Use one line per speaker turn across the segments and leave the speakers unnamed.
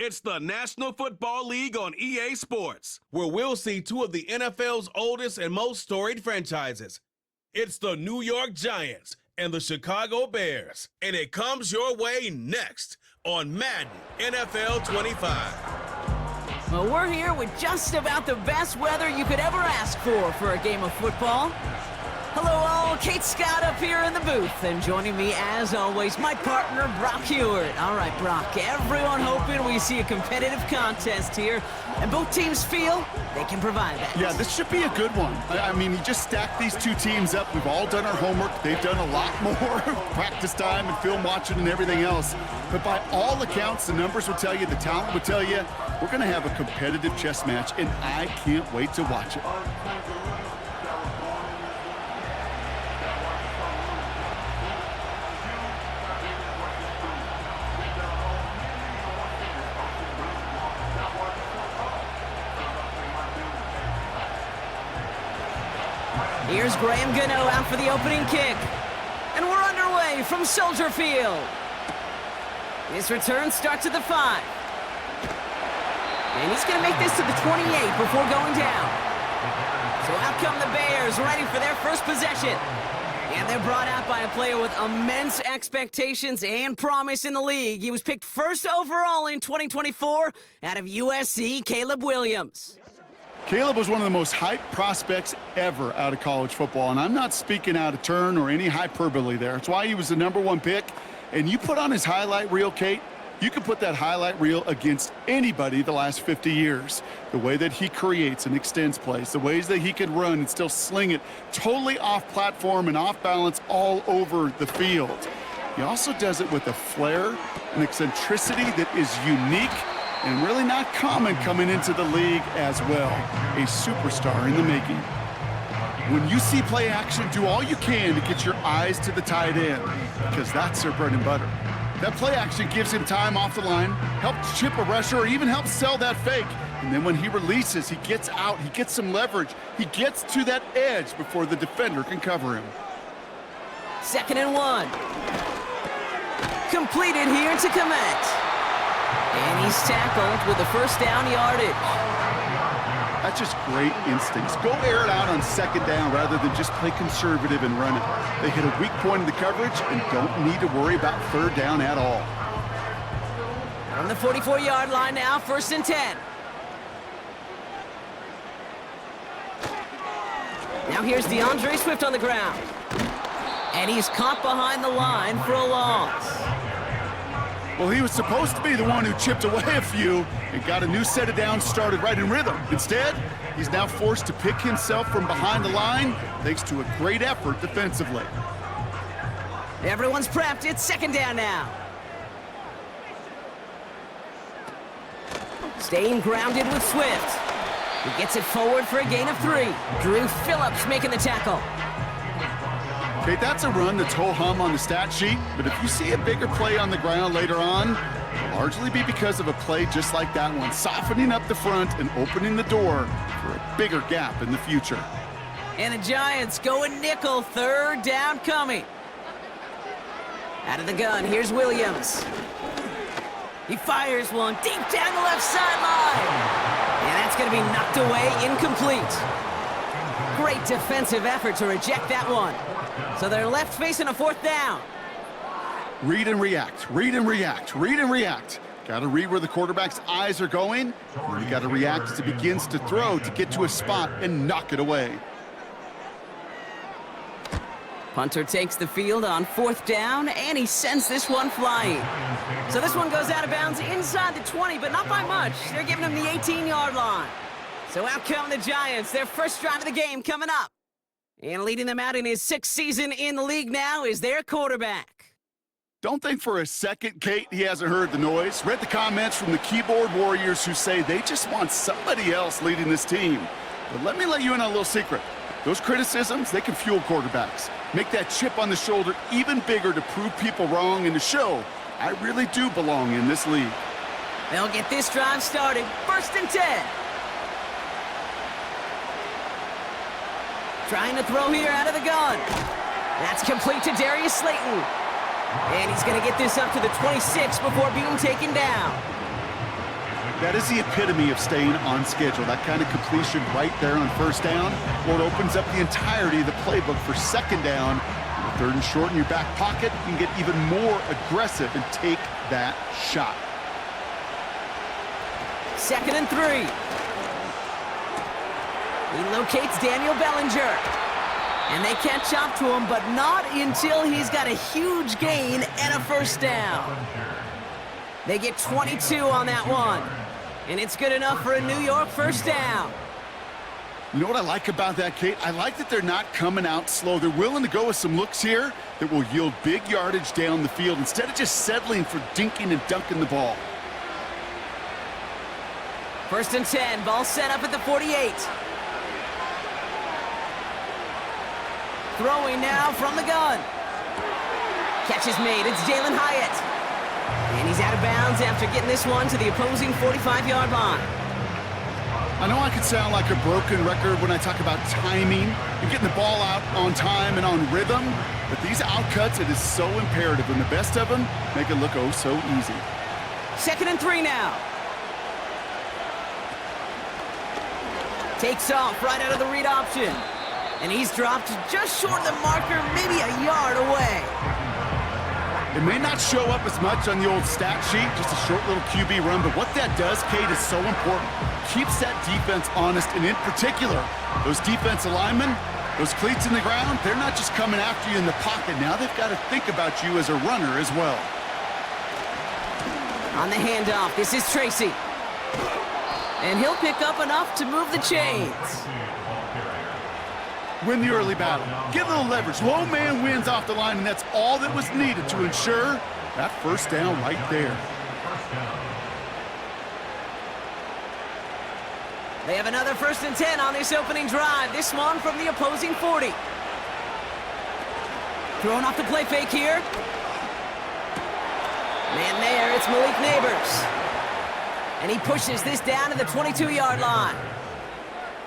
It's the National Football League on EA Sports, where we'll see two of the NFL's oldest and most storied franchises. It's the New York Giants and the Chicago Bears, and it comes your way next on Madden NFL 25.
Well, we're here with just about the best weather you could ever ask for a game of football. Hello all, Kate Scott up here in the booth, and joining me as always, my partner Brock Hewitt. All right, Brock, everyone hoping we see a competitive contest here, and both teams feel they can provide that.
Yeah, this should be a good one. I mean, you just stack these two teams up. We've all done our homework. They've done a lot more practice time and film watching and everything else. But by all accounts, the numbers will tell you, the talent will tell you, we're going to have a competitive chess match, and I can't wait to watch it.
Here's Graham Gano out for the opening kick. And we're underway from Soldier Field. His return starts at the 5. And he's going to make this to the 28 before going down. So out come the Bears, ready for their first possession. And they're brought out by a player with immense expectations and promise in the league. He was picked first overall in 2024 out of USC, Caleb Williams.
Caleb was one of the most hyped prospects ever out of college football, and I'm not speaking out of turn or any hyperbole there. It's why he was the #1 pick. And you put on his highlight reel, Kate, you can put that highlight reel against anybody the last 50 years. The way that he creates and extends plays, the ways that he can run and still sling it totally off platform and off balance all over the field. He also does it with a flair and eccentricity that is unique and really not common coming into the league as well. A superstar in the making. When you see play action, do all you can to get your eyes to the tight end, because that's their bread and butter. That play action gives him time off the line, helps chip a rusher, or even helps sell that fake. And then when he releases, he gets out, he gets some leverage, he gets to that edge before the defender can cover him.
2nd and 1. Completed here to Komet. And he's tackled with the first down yardage.
That's just great instincts. Go air it out on 2nd down rather than just play conservative and run it. They hit a weak point in the coverage and don't need to worry about 3rd down at all.
On the 44-yard line now, 1st and 10. Now here's DeAndre Swift on the ground. And he's caught behind the line for a loss.
Well, he was supposed to be the one who chipped away a few and got a new set of downs started right in rhythm. Instead, he's now forced to pick himself from behind the line thanks to a great effort defensively.
Everyone's prepped. It's 2nd down now. Staying grounded with Swift. He gets it forward for a gain of 3. Drew Phillips making the tackle.
Okay, that's a run that's ho-hum on the stat sheet, but if you see a bigger play on the ground later on, it'll largely be because of a play just like that one, softening up the front and opening the door for a bigger gap in the future.
And the Giants going nickel, 3rd down coming. Out of the gun, here's Williams. He fires one deep down the left sideline. And that's going to be knocked away, incomplete. Great defensive effort to reject that one. So they're left facing a 4th down.
Read and react, read and react, read and react. Got to read where the quarterback's eyes are going. And you got to react as it begins to throw to get to a spot and knock it away.
Punter takes the field on 4th down, and he sends this one flying. So this one goes out of bounds inside the 20, but not by much. They're giving him the 18-yard line. So out come the Giants, their first drive of the game coming up. And leading them out in his 6th season in the league now is their quarterback.
Don't think for a second, Kate, he hasn't heard the noise. Read the comments from the keyboard warriors who say they just want somebody else leading this team. But let me let you in on a little secret. Those criticisms, they can fuel quarterbacks. Make that chip on the shoulder even bigger to prove people wrong and to show I really do belong in this league.
They'll get this drive started. 1st and 10. Trying to throw here out of the gun. That's complete to Darius Slayton. And he's going to get this up to the 26 before being taken down.
That is the epitome of staying on schedule. That kind of completion right there on first down, well, it opens up the entirety of the playbook for second down. With third and short in your back pocket, you can get even more aggressive and take that shot.
2nd and 3. He locates Daniel Bellinger. And they catch up to him, but not until he's got a huge gain and a first down. They get 22 on that one. And it's good enough for a New York first down.
You know what I like about that, Kate? I like that they're not coming out slow. They're willing to go with some looks here that will yield big yardage down the field instead of just settling for dinking and dunking the ball.
1st and 10, ball set up at the 48. Throwing now from the gun. Catch is made, it's Jalen Hyatt. And he's out of bounds after getting this one to the opposing 45-yard line.
I know I could sound like a broken record when I talk about timing and getting the ball out on time and on rhythm, but these outcuts, it is so imperative, and the best of them make it look oh so easy.
2nd and 3 now. Takes off right out of the read option. And he's dropped just short of the marker, maybe a yard away.
It may not show up as much on the old stat sheet, just a short little QB run, but what that does, Kate, is so important. Keeps that defense honest, and in particular, those defensive linemen, those cleats in the ground, they're not just coming after you in the pocket. Now they've got to think about you as a runner as well.
On the handoff, this is Tracy. And he'll pick up enough to move the chains.
Win the early battle. Get a little leverage. Low man wins off the line, and that's all that was needed to ensure that first down right there.
They have another 1st and 10 on this opening drive. This one from the opposing 40. Throwing off the play fake here. Man there, it's Malik Neighbors. And he pushes this down to the 22-yard line.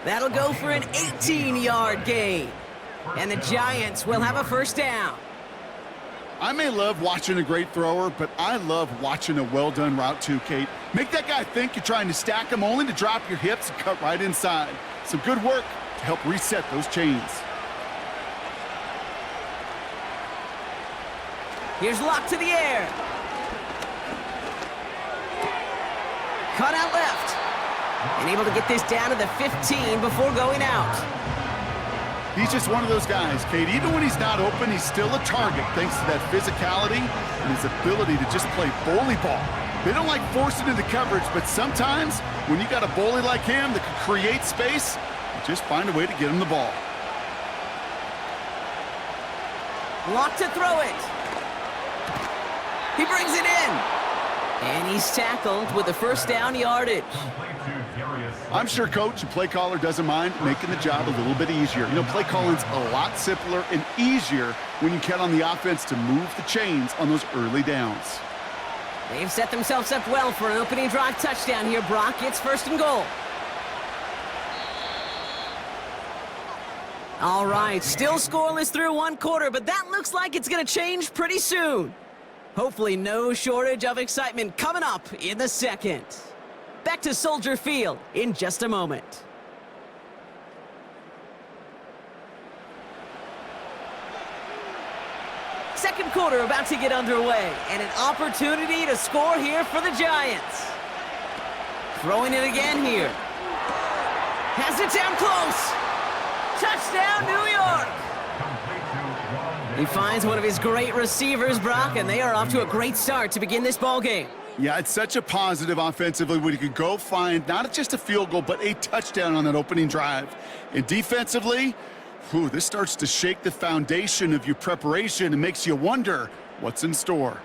That'll go for an 18-yard gain. And the Giants will have a first down.
I may love watching a great thrower, but I love watching a well-done route too, Kate. Make that guy think you're trying to stack him only to drop your hips and cut right inside. Some good work to help reset those chains.
Here's Locke to the air. Cut out left. And able to get this down to the 15 before going out.
He's just one of those guys, Kate. Even when he's not open, he's still a target thanks to that physicality and his ability to just play bully ball. They don't like forcing into coverage, but sometimes when you got a bully like him that can create space, you just find a way to get him the ball.
Locke to throw it. He brings it in. And he's tackled with the first down yardage.
I'm sure coach and play caller doesn't mind making the job a little bit easier. You know, play calling's a lot simpler and easier when you count on the offense to move the chains on those early downs.
They've set themselves up well for an opening drive touchdown here, Brock. It's 1st and goal. All right, still scoreless through one quarter, but that looks like it's going to change pretty soon. Hopefully no shortage of excitement coming up in the second. Back to Soldier Field in just a moment. Second quarter about to get underway, and an opportunity to score here for the Giants. Throwing it again here. Has it down close. Touchdown, New York. He finds one of his great receivers, Brock, and they are off to a great start to begin this ball game.
Yeah, it's such a positive offensively when you can go find not just a field goal, but a touchdown on that opening drive. And defensively, this starts to shake the foundation of your preparation and makes you wonder what's in store.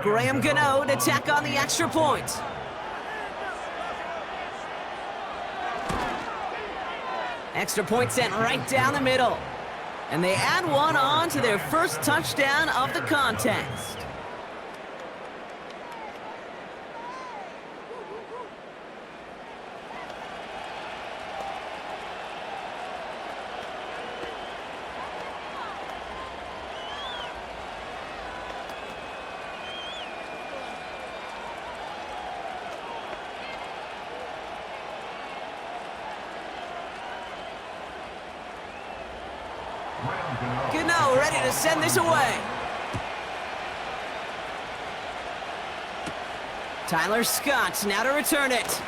Graham Gano to tack on the extra point. Extra point sent right down the middle. And they add one on to their first touchdown of the contest. Gano ready to send this away. Tyler Scott now to return it.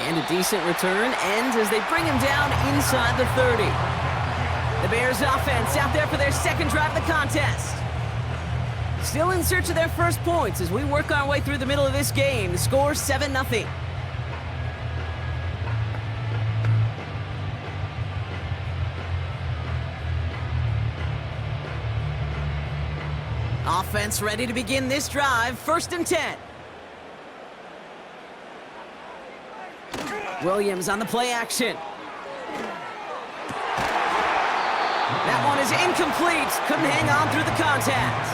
And a decent return ends as they bring him down inside the 30. The Bears offense out there for their second drive of the contest. Still in search of their first points as we work our way through the middle of this game. The score 7-0. Offense ready to begin this drive. 1st and 10. Williams on the play action. That one is incomplete. Couldn't hang on through the contact.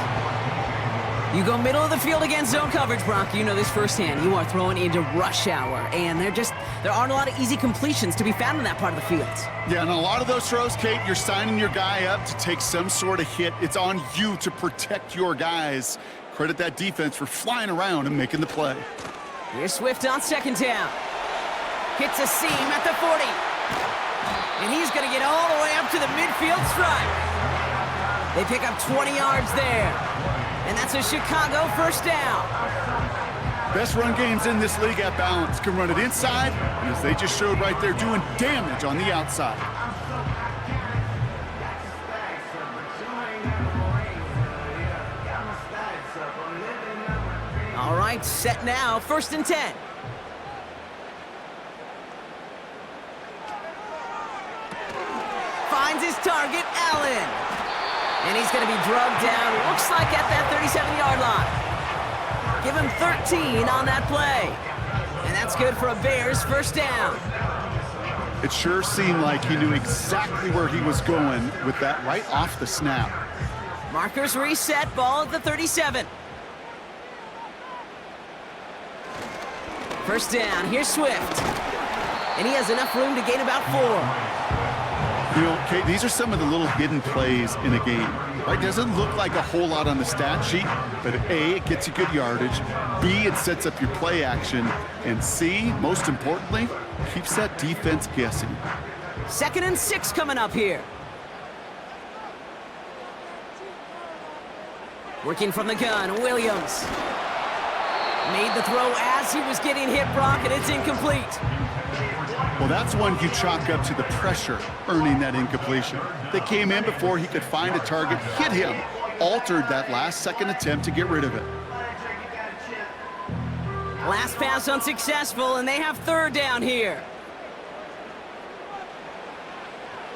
You go middle of the field against zone coverage, Brock. You know this firsthand. You are throwing into rush hour, and there aren't a lot of easy completions to be found in that part of the field.
Yeah, and a lot of those throws, Kate, you're signing your guy up to take some sort of hit. It's on you to protect your guys. Credit that defense for flying around and making the play.
Here's Swift on 2nd down. Hits a seam at the 40. And he's going to get all the way up to the midfield stripe. They pick up 20 yards there. And that's a Chicago 1st down.
Best run games in this league at balance can run it inside, and as they just showed right there, doing damage on the outside.
All right, set now, 1st and 10. Finds his target, Allen. And he's going to be drugged down, looks like at that 37-yard line. Give him 13 on that play. And that's good for a Bears 1st down.
It sure seemed like he knew exactly where he was going with that right off the snap.
Markers reset, ball at the 37. 1st down, here's Swift. And he has enough room to gain about 4.
You know, Kate, these are some of the little hidden plays in a game. Right? Doesn't look like a whole lot on the stat sheet, but A, it gets you good yardage. B, it sets up your play action. And C, most importantly, keeps that defense guessing.
2nd and 6 coming up here. Working from the gun, Williams. Made the throw as he was getting hit, Brock, and it's incomplete.
Well, that's one you chalk up to the pressure earning that incompletion. They came in before he could find a target, hit him, altered that last-second attempt to get rid of it.
Last pass unsuccessful, and they have 3rd down here.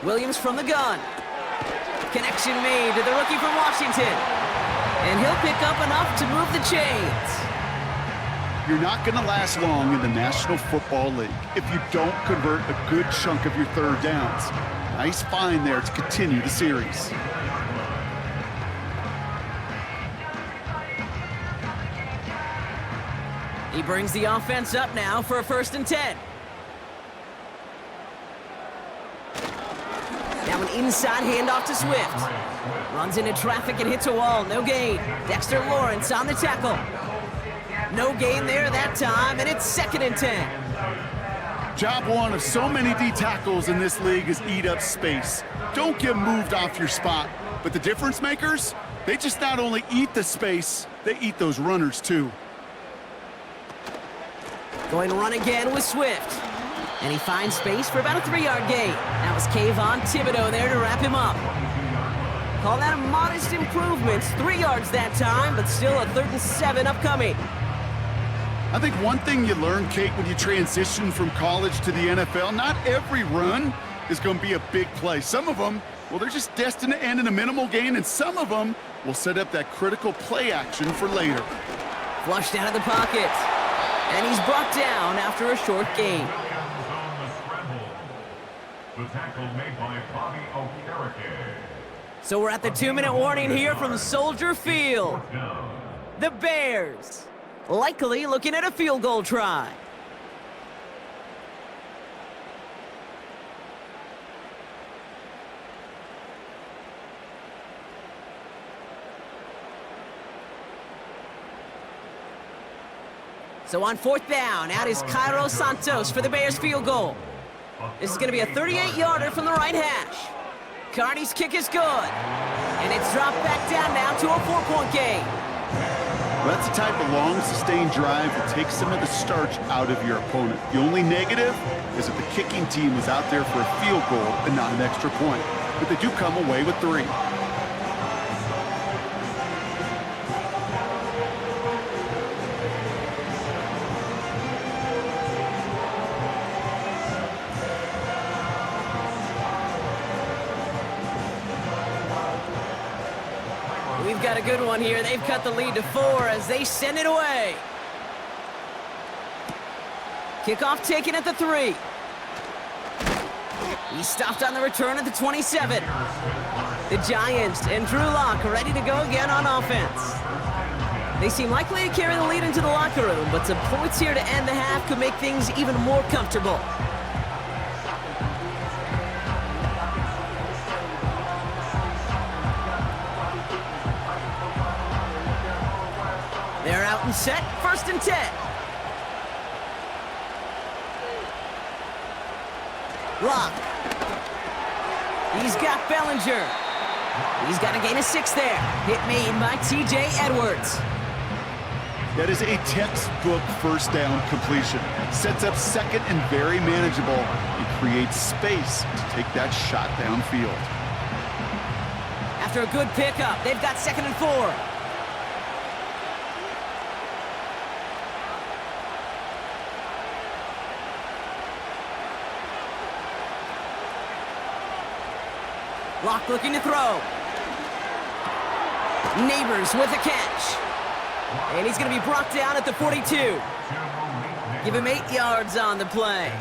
Williams from the gun. Connection made to the rookie from Washington. And he'll pick up enough to move the chains.
You're not going to last long in the National Football League if you don't convert a good chunk of your 3rd downs. Nice find there to continue the series.
He brings the offense up now for a 1st and 10. Now an inside handoff to Swift. Runs into traffic and hits a wall, no gain. Dexter Lawrence on the tackle. No gain there that time, and it's 2nd and 10.
Job one of so many D tackles in this league is eat up space. Don't get moved off your spot. But the difference makers, they just not only eat the space, they eat those runners too.
Going to run again with Swift. And he finds space for about a 3-yard gain. That was Kayvon Thibodeau there to wrap him up. Call that a modest improvement. 3 yards that time, but still a 3rd and 7 upcoming.
I think one thing you learn, Kate, when you transition from college to the NFL, not every run is going to be a big play. Some of them, well, they're just destined to end in a minimal gain, and some of them will set up that critical play action for later.
Flushed out of the pocket. And he's brought down after a short gain.
The tackle made by Bobby Okereke.
So we're at the 2-minute warning here from Soldier Field. The Bears likely looking at a field goal try. So on 4th down, out is Cairo Santos for the Bears field goal. This is going to be a 38-yarder from the right hash. McCarty's kick is good. And it's dropped back down now to a 4-point game.
Well, that's the type of long, sustained drive that takes some of the starch out of your opponent. The only negative is that the kicking team was out there for a field goal and not an extra point. But they do come away with 3.
We've got a good one here. They've cut the lead to 4 as they send it away. Kickoff taken at the 3. He stopped on the return at the 27. The Giants and Drew Lock ready to go again on offense. They seem likely to carry the lead into the locker room, but some points here to end the half could make things even more comfortable. They're out and set, 1st and 10. Lock. He's got Bellinger. He's got a gain of 6 there. Hit made by T.J. Edwards.
That is a textbook first down completion. Sets up second and very manageable. It creates space to take that shot downfield.
After a good pickup, they've got 2nd and 4. Lock looking to throw. Neighbors with a catch. And he's going to be brought down at the 42. Give him 8 yards on the play.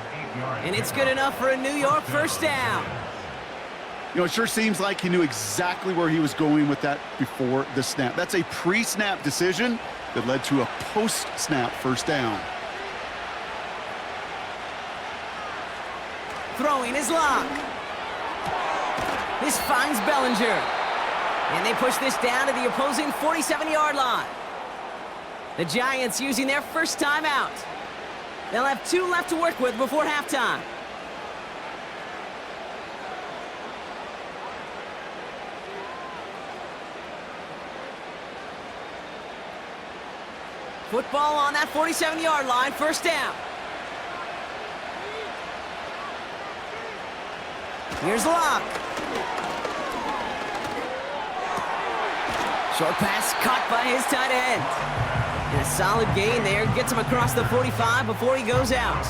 And it's good enough for a New York first down.
You know, it sure seems like he knew exactly where he was going with that before the snap. That's a pre-snap decision that led to a post-snap first down.
Throwing is Lock. This finds Bellinger. And they push this down to the opposing 47-yard line. The Giants using their first timeout. They'll have 2 left to work with before halftime. Football on that 47-yard line, first down. Here's Lock. Short pass caught by his tight end. And a solid gain there. Gets him across the 45 before he goes out.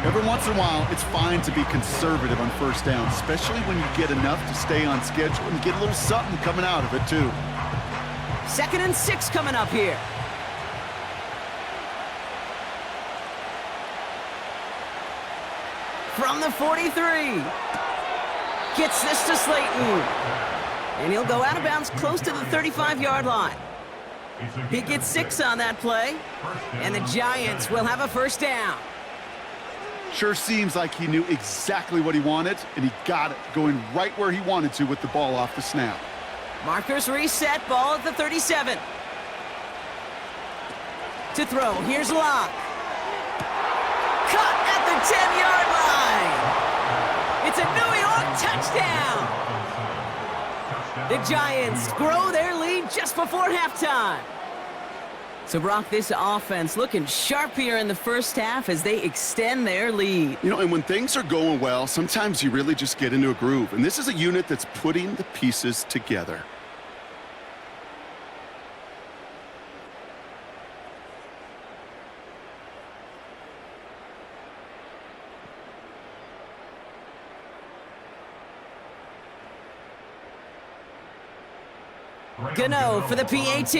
Every once in a while, it's fine to be conservative on first down, especially when you get enough to stay on schedule and get a little something coming out of it, too.
2nd and 6 coming up here. From the 43. Gets this to Slayton. And he'll go out of bounds close to the 35-yard line. He gets 6 on that play. And the Giants will have a first down.
Sure seems like he knew exactly what he wanted, and he got it, going right where he wanted to with the ball off the snap. Markers
reset, ball at the 37. To throw, here's Lock. Cut at the 10-yard line. It's a New York touchdown. The Giants grow their lead just before halftime. So, Brock, this offense looking sharp here in the first half as they extend their lead.
You know, and when things are going well, sometimes you really just get into a groove. And this is a unit that's putting the pieces together.
Gano for the PAT.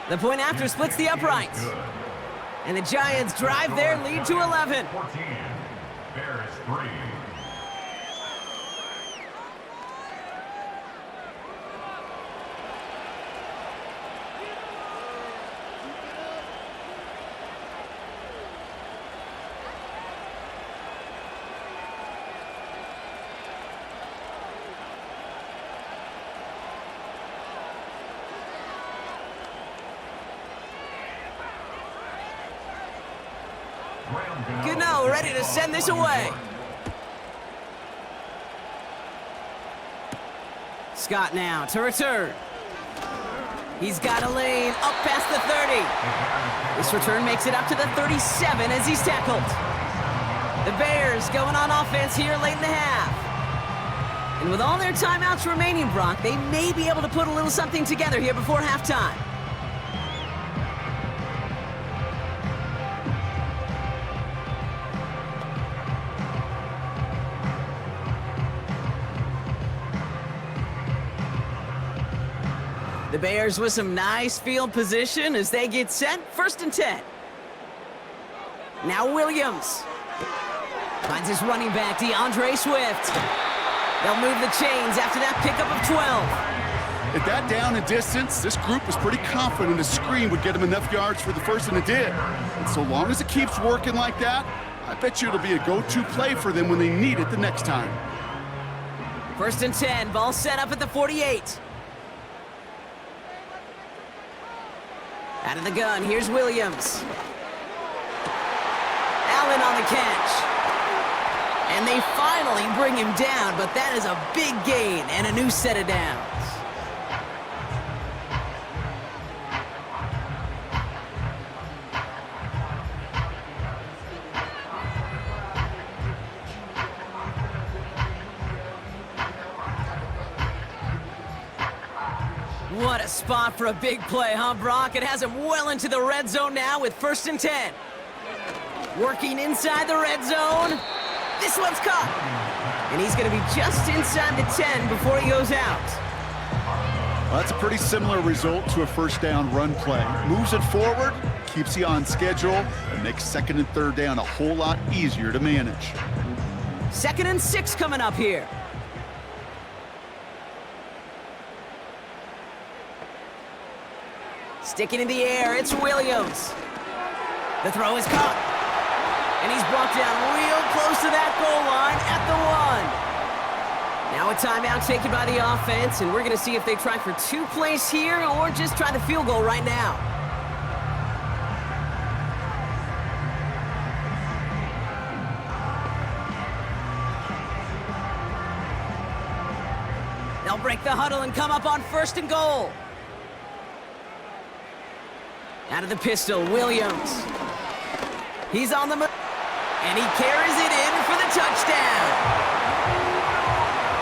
The point after splits the uprights. And the Giants drive their lead to 11.
Bears 3.
Gano ready to send this away. Scott now to return. He's got a lane up past the 30. This return makes it up to the 37 as he's tackled. The Bears going on offense here late in the half. And with all their timeouts remaining, Brock, they may be able to put a little something together here before halftime. The Bears with some nice field position as they get set. 1st and 10. Now Williams. Finds his running back, DeAndre Swift. They'll move the chains after that pickup of 12.
At that down and distance, this group was pretty confident a screen would get them enough yards for the first, and it did. And so long as it keeps working like that, I bet you it'll be a go-to play for them when they need it the next time.
1st and 10, ball set up at the 48. Out of the gun, here's Williams. Allen on the catch. And they finally bring him down, but that is a big gain and a new set of downs. What a spot for a big play, huh, Brock? It has him well into the red zone now with 1st and 10. Working inside the red zone. This one's caught. And he's going to be just inside the 10 before he goes out.
Well, that's a pretty similar result to a 1st down run play. Moves it forward, keeps you on schedule, and makes 2nd and 3rd down a whole lot easier to manage.
2nd and 6 coming up here. Sticking in the air, it's Williams. The throw is caught. And he's brought down real close to that goal line at the 1. Now a timeout taken by the offense, and we're going to see if they try for 2 plays here or just try the field goal right now. They'll break the huddle and come up on 1st and goal. Out of the pistol, Williams. He's on the move, and he carries it in for the touchdown.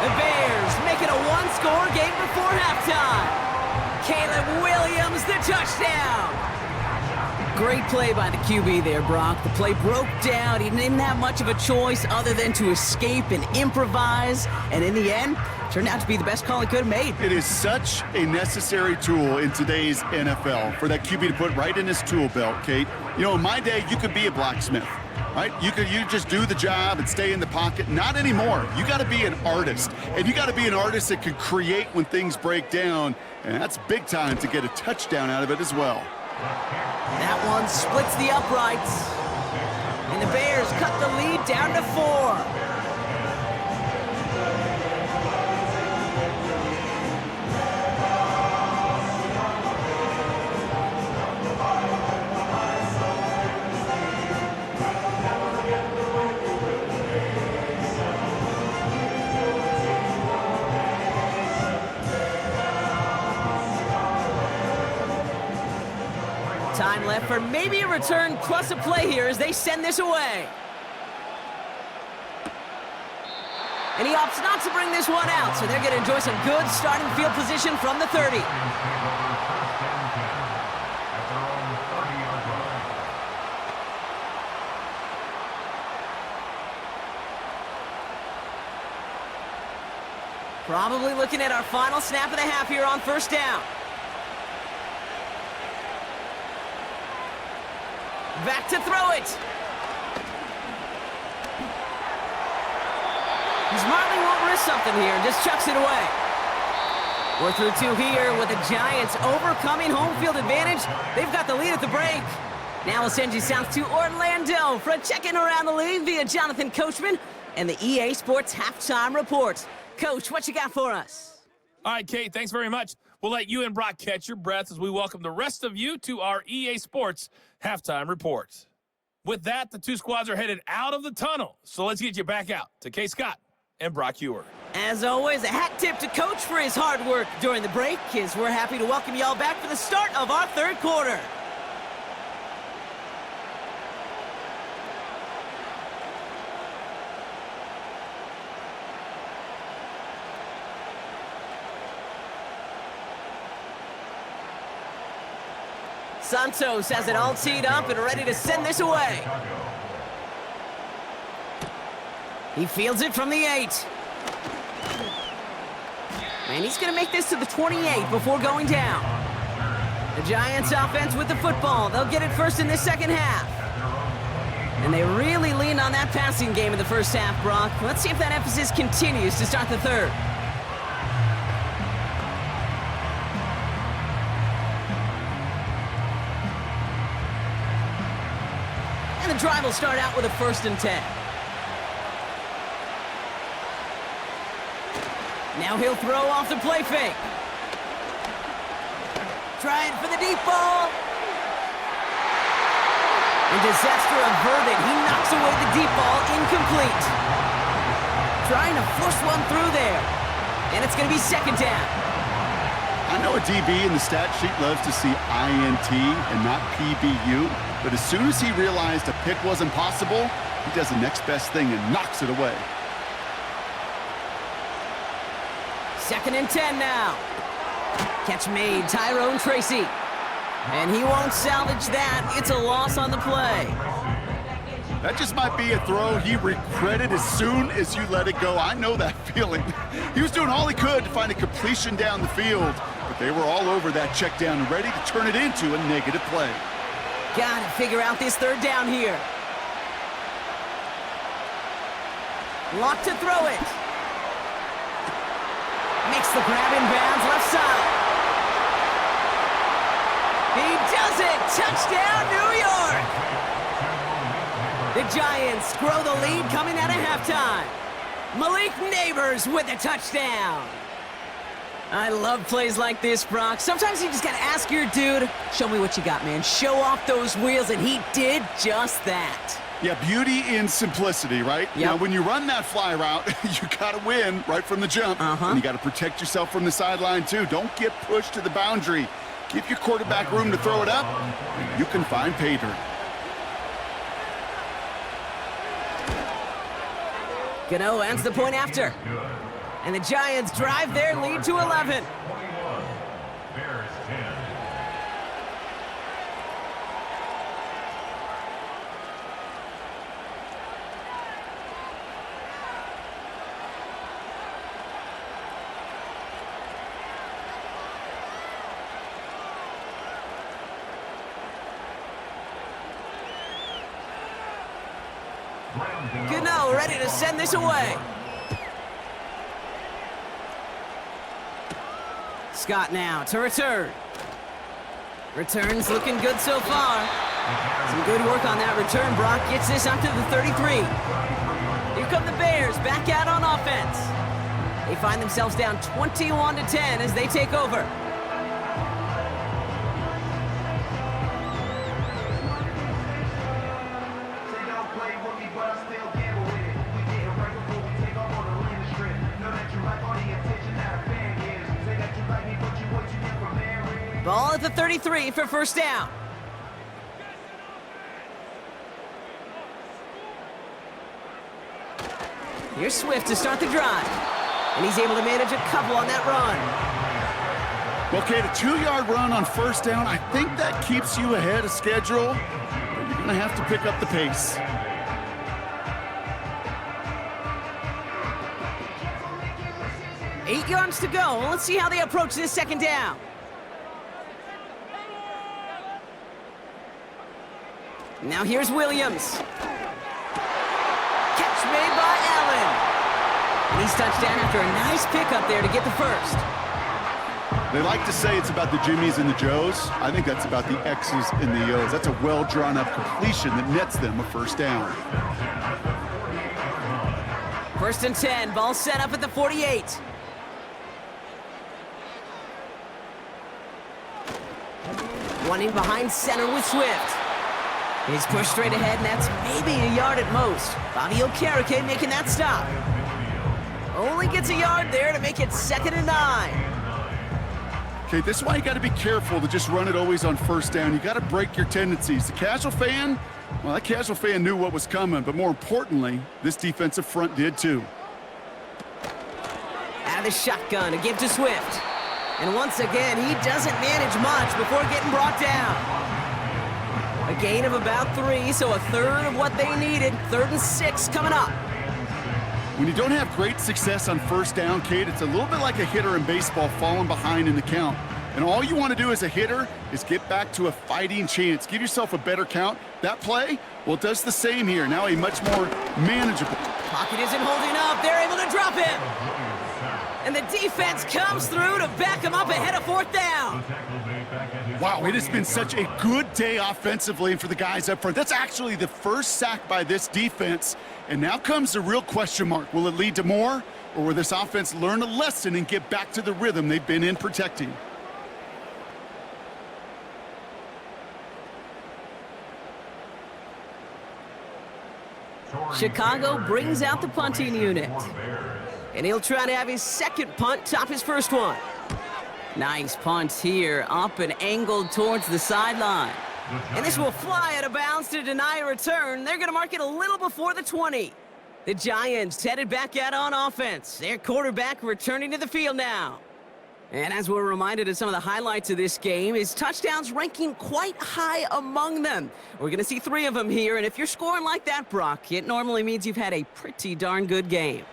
The Bears make it a 1-score game before halftime. Caleb Williams, the touchdown. Great play by the QB there, Brock. The play broke down. He didn't have much of a choice other than to escape and improvise, and in the end, turned out to be the best call he could have made.
It is such a necessary tool in today's NFL for that QB to put right in his tool belt, Kate. You know, in my day, you could be a blacksmith, right? You just do the job and stay in the pocket. Not anymore. You got to be an artist, and you got to be an artist that can create when things break down, and that's big time to get a touchdown out of it as well.
That one splits the uprights, and the Bears cut the lead down to 4. Time left for maybe a return plus a play here as they send this away. And he opts not to bring this one out, so they're going to enjoy some good starting field position from the 30. Probably looking at our final snap of the half here on 1st down. Back to throw it. Marley won't risk something here and just chucks it away. We're through 2 here with the Giants overcoming home field advantage. They've got the lead at the break. Now we'll send you south to Orlando for a check-in around the league via Jonathan Coachman and the EA Sports Halftime Report. Coach, what you got for us?
All right, Kate, thanks very much. We'll let you and Brock catch your breath as we welcome the rest of you to our EA Sports Halftime Report. With that, the two squads are headed out of the tunnel. So let's get you back out to Kay Scott and Brock Ewer.
As always, a hat tip to Coach for his hard work during the break, as we're happy to welcome y'all back for the start of our third quarter. Santos has it all teed up and ready to send this away. He fields it from the 8. And he's going to make this to the 28 before going down. The Giants offense with the football. They'll get it first in the second half. And they really leaned on that passing game in the first half, Brock. Let's see if that emphasis continues to start the third. And the drive will start out with a 1st and 10. Now he'll throw off the play fake. Trying for the deep ball. And disaster averted. He knocks away the deep ball, incomplete. Trying to force one through there. And it's going to be 2nd down.
I know a DB in the stat sheet loves to see INT and not PBU, but as soon as he realized a pick wasn't possible, he does the next best thing and knocks it away.
2nd and 10 now. Catch made, Tyrone Tracy. And he won't salvage that. It's a loss on the play.
That just might be a throw he regretted as soon as you let it go. I know that feeling. He was doing all he could to find a completion down the field, but they were all over that check down and ready to turn it into a negative play.
Gotta figure out this 3rd down here. Lock to throw it. Makes the grab in bounds, left side. He does it! Touchdown, New York! The Giants grow the lead coming out of halftime. Malik Neighbors with a touchdown. I love plays like this, Brock. Sometimes you just gotta ask your dude, show me what you got, man. Show off those wheels, and he did just that.
Yeah, beauty in simplicity, right?
Yep.
Now, when you run that fly route, you got to win right from the jump. And you got to protect yourself from the sideline, too. Don't get pushed to the boundary. Give your quarterback room to throw it up, and you can find pay dirt.
Gano ends the point after. And the Giants drive their lead to 11.
Bears 10.
Gano ready to send this away. Scott now to return. Returns looking good so far. Some good work on that return. Brock gets this up to the 33. Here come the Bears back out on offense. They find themselves down 21-10 as they take over. Ball at the 33 for 1st down. Here's Swift to start the drive. And he's able to manage a couple on that run.
Well, Kate, a 2-yard run on 1st down, I think that keeps you ahead of schedule. But you're going to have to pick up the pace.
Eight yards to go. Let's see how they approach this 2nd down. Now here's Williams. Catch made by Allen. And he's touchdown after a nice pickup there to get the 1st.
They like to say it's about the Jimmies and the Joes. I think that's about the X's and the O's. That's a well-drawn-up completion that nets them a 1st down.
1st and 10. Ball set up at the 48. Running behind center with Swift. He's pushed straight ahead, and that's maybe a yard at most. Bobby Okereke making that stop. Only gets a yard there to make it 2nd and 9.
Okay, this is why you got to be careful to just run it always on first down. You got to break your tendencies. The casual fan, well, that casual fan knew what was coming, but more importantly, this defensive front did too.
Out of the shotgun, a give to Swift. And once again, he doesn't manage much before getting brought down. A gain of about 3, so a third of what they needed. 3rd and 6 coming up.
When you don't have great success on first down, Kate, it's a little bit like a hitter in baseball falling behind in the count. And all you want to do as a hitter is get back to a fighting chance. Give yourself a better count. That play, well, it does the same here. Now a much more manageable.
Pocket isn't holding up. They're able to drop him. And the defense comes through to back him up ahead of 4th down.
Wow, it has been such a good day offensively for the guys up front. That's actually the first sack by this defense. And now comes the real question mark. Will it lead to more? Or will this offense learn a lesson and get back to the rhythm they've been in protecting?
Chicago brings out the punting unit. And he'll try to have his 2nd punt top his 1st one. Nice punt here, up and angled towards the sideline. And this will fly out of bounds to deny a return. They're going to mark it a little before the 20. The Giants headed back out on offense. Their quarterback returning to the field now. And as we're reminded of some of the highlights of this game, his touchdowns ranking quite high among them. We're going to see 3 of them here, and if you're scoring like that, Brock, it normally means you've had a pretty darn good game.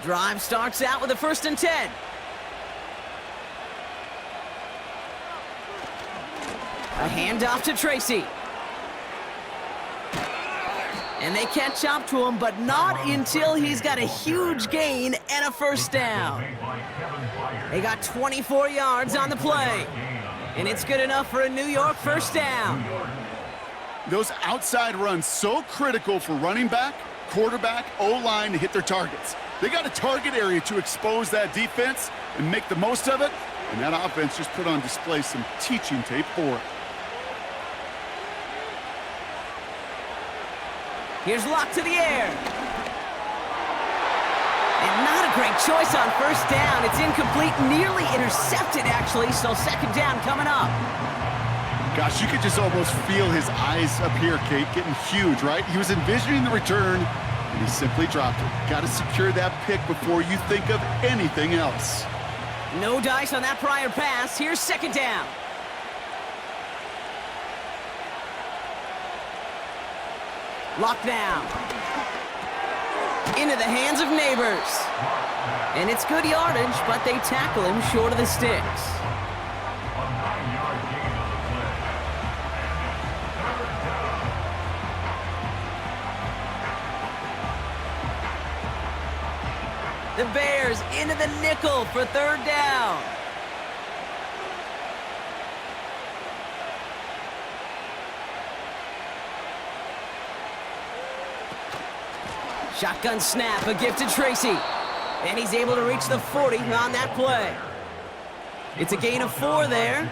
Drive starts out with a 1st and 10. A handoff to Tracy. And they catch up to him, but not until he's got a huge gain and a 1st down. They got 24 yards on the play. And it's good enough for a New York 1st down.
Those outside runs so critical for running back, quarterback, O-line to hit their targets. They got a target area to expose that defense and make the most of it, and that offense just put on display some teaching tape for it.
Here's Locke to the air. And not a great choice on 1st down. It's incomplete, nearly intercepted, actually, so 2nd down coming up.
Gosh, you could just almost feel his eyes up here, Kate, getting huge, right? He was envisioning the return, and he simply dropped it. Got to secure that pick before you think of anything else.
No dice on that prior pass. Here's 2nd down. Locked down. Into the hands of Neighbors. And it's good yardage, but they tackle him short of the sticks. The Bears into the nickel for 3rd down. Shotgun snap, a gift to Tracy. And he's able to reach the 40 on that play. It's a gain of 4 there.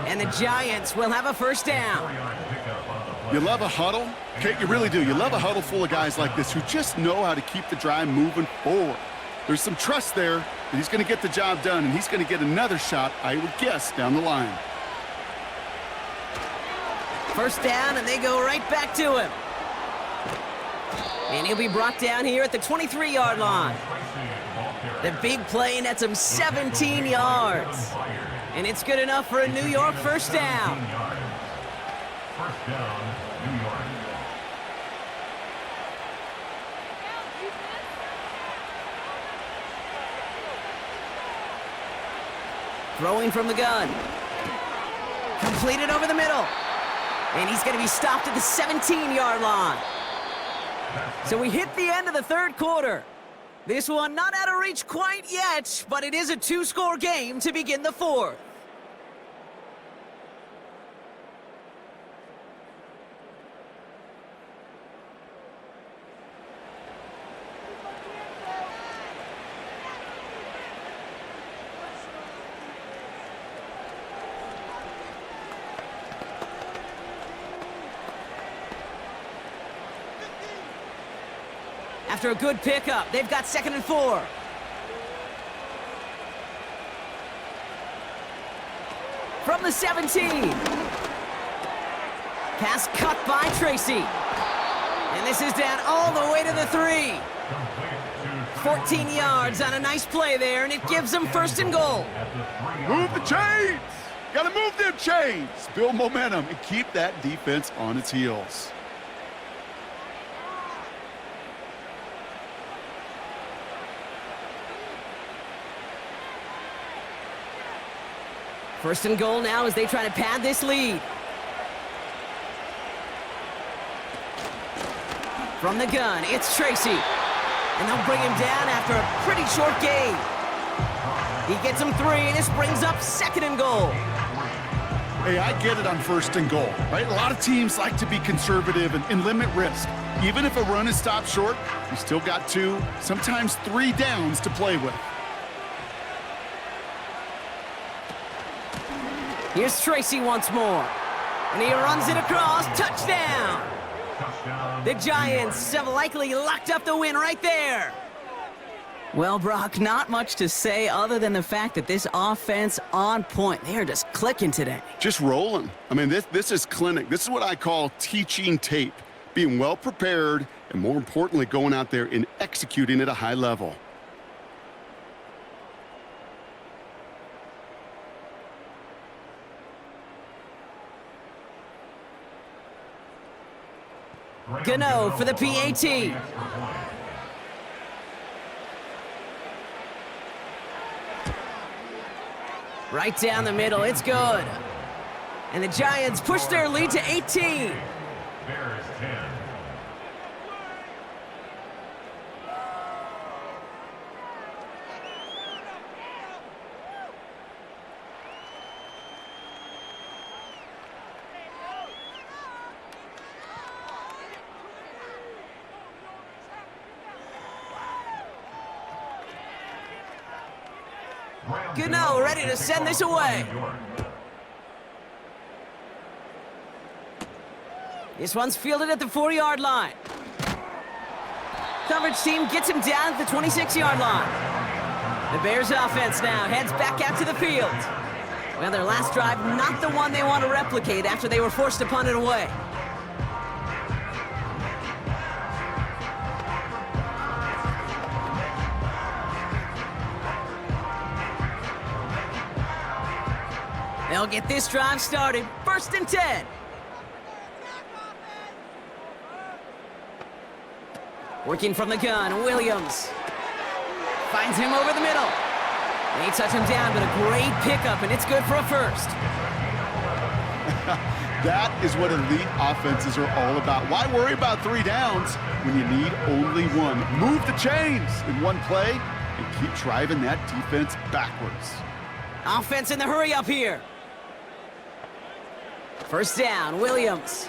And the Giants will have a 1st down.
You love a huddle? Kate, you really do. You love a huddle full of guys like this who just know how to keep the drive moving forward. There's some trust there that he's going to get the job done, and he's going to get another shot, I would guess, down the line.
1st down, and they go right back to him. And he'll be brought down here at the 23-yard line. The big play nets him 17 yards. And it's good enough for a New York 1st down.
1st down, New York.
Throwing from the gun. Completed over the middle. And he's going to be stopped at the 17-yard line. So we hit the end of the 3rd quarter. This one not out of reach quite yet, but it is a 2-score game to begin the 4th. after a good pickup. They've got 2nd and 4. From the 17. Pass cut by Tracy. And this is down all the way to the 3. 14 yards on a nice play there, and it gives them 1st and goal.
Move the chains! Gotta move them chains! Build momentum and keep that defense on its heels.
First and goal now as they try to pad this lead. From the gun, it's Tracy. And they'll bring him down after a pretty short gain. He gets him 3, and this brings up 2nd and goal.
Hey, I get it on 1st and goal, right? A lot of teams like to be conservative and limit risk. Even if a run is stopped short, you still got 2, sometimes 3 downs to play with.
Here's Tracy once more. And he runs it across. Touchdown! The Giants have likely locked up the win right there. Well, Brock, not much to say other than the fact that this offense on point. They are just clicking today.
Just rolling. I mean, this is clinic. This is what I call teaching tape. Being well prepared and, more importantly, going out there and executing at a high level.
Gano for the PAT. Right down the middle, it's good. And the Giants push their lead to 18.
Bears 10.
Gano ready to send this away. This one's fielded at the 4-yard line. Coverage team gets him down at the 26-yard line. The Bears offense now heads back out to the field. Well, their last drive, not the one they want to replicate after they were forced to punt it away. They'll get this drive started. 1st and 10. Working from the gun, Williams. Finds him over the middle. They touch him down, but a great pickup, and it's good for a 1st.
That is what elite offenses are all about. Why worry about 3 downs when you need only 1? Move the chains in one play and keep driving that defense backwards.
Offense in the hurry up here. 1st down, Williams.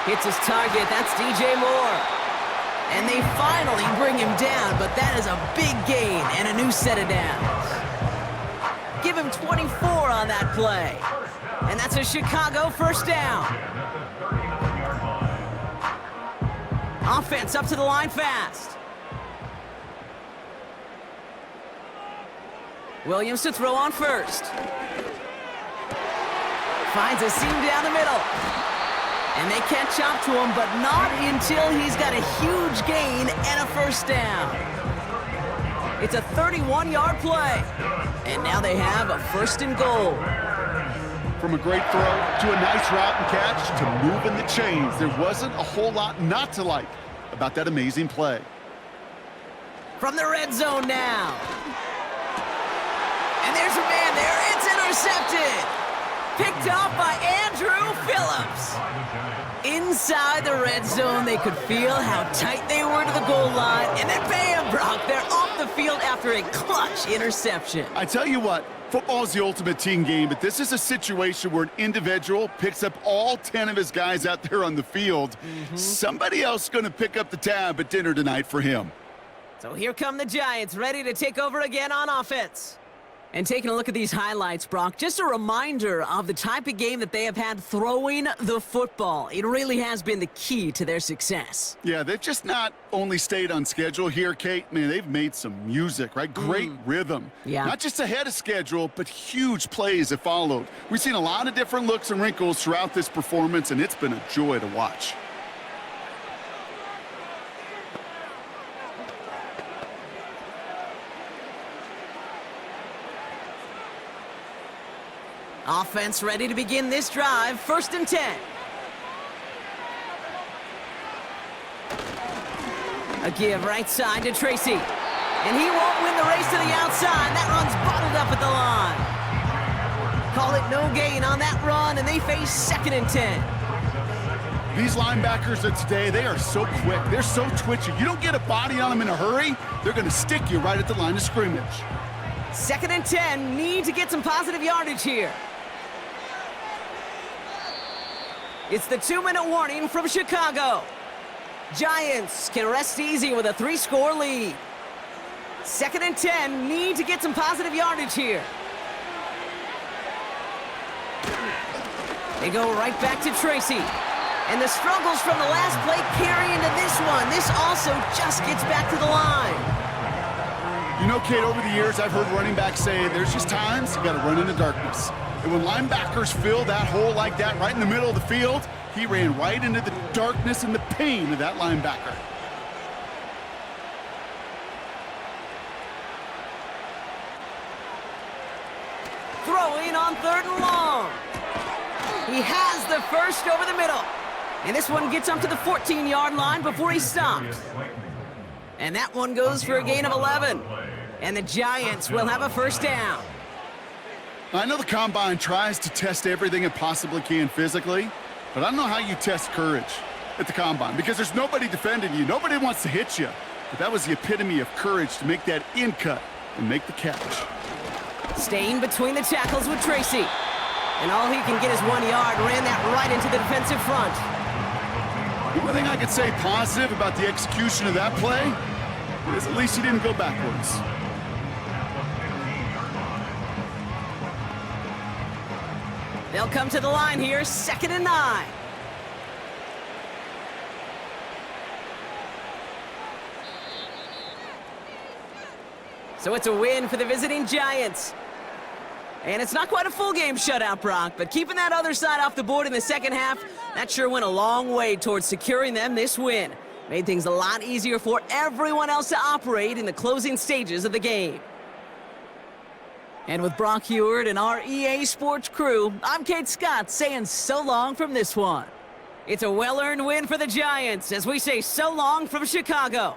Hits his target, that's DJ Moore. And they finally bring him down, but that is a big gain and a new set of downs. Give him 24 on that play. And that's a Chicago 1st down. Offense up to the line fast. Williams to throw on 1st. Finds a seam down the middle. And they catch up to him, but not until he's got a huge gain and a 1st down. It's a 31-yard play. And now they have a 1st and goal.
From a great throw to a nice route and catch to moving the chains, there wasn't a whole lot not to like about that amazing play.
From the red zone now. And there's a man there. It's intercepted. Picked off by Andrew Phillips. Inside the red zone, they could feel how tight they were to the goal line. And then bam, Brock, they're off the field after a clutch interception.
I tell you what, football is the ultimate team game, but this is a situation where an individual picks up all 10 of his guys out there on the field. Somebody else is going to pick up the tab at dinner tonight for him.
So here come the Giants, ready to take over again on offense. And taking a look at these highlights, Brock, just a reminder of the type of game that they have had throwing the football. It really has been the key to their success.
Yeah, they've just not only stayed on schedule here, Kate. Man, they've made some music, right? Great rhythm.
Yeah.
Not just ahead of schedule, but huge plays have followed. We've seen a lot of different looks and wrinkles throughout this performance, and it's been a joy to watch.
Offense ready to begin this drive. 1st and 10. A give right side to Tracy. And he won't win the race to the outside. That run's bottled up at the line. Call it no gain on that run, and they face 2nd and 10.
These linebackers of today, they are so quick. They're so twitchy. You don't get a body on them in a hurry, they're going to stick you right at the line of scrimmage.
2nd and 10. Need to get some positive yardage here. It's the 2-minute warning from Chicago. Giants can rest easy with a 3-score lead. 2nd and 10. Need to get some positive yardage here. They go right back to Tracy. And the struggles from the last play carry into this one. This also just gets back to the line.
You know, Kate, over the years, I've heard running backs say there's just times you got to run in the darkness. And when linebackers fill that hole like that right in the middle of the field, he ran right into the darkness and the pain of that linebacker.
Throwing on 3rd and long. He has the first over the middle. And this one gets up to the 14-yard line before he stops. And that one goes for a gain of 11. And the Giants will have a 1st down.
I know the Combine tries to test everything it possibly can physically, but I don't know how you test courage at the Combine because there's nobody defending you. Nobody wants to hit you. But that was the epitome of courage to make that in cut and make the catch.
Staying between the tackles with Tracy. And all he can get is 1 yard. Ran that right into the defensive front.
The only thing I could say positive about the execution of that play is at least he didn't go backwards.
They'll come to the line here, 2nd and 9. So it's a win for the visiting Giants. And it's not quite a full game shutout, Brock, but keeping that other side off the board in the 2nd half, that sure went a long way towards securing them this win. Made things a lot easier for everyone else to operate in the closing stages of the game. And with Brock Heward and our EA Sports crew, I'm Kate Scott saying so long from this one. It's a well-earned win for the Giants as we say so long from Chicago.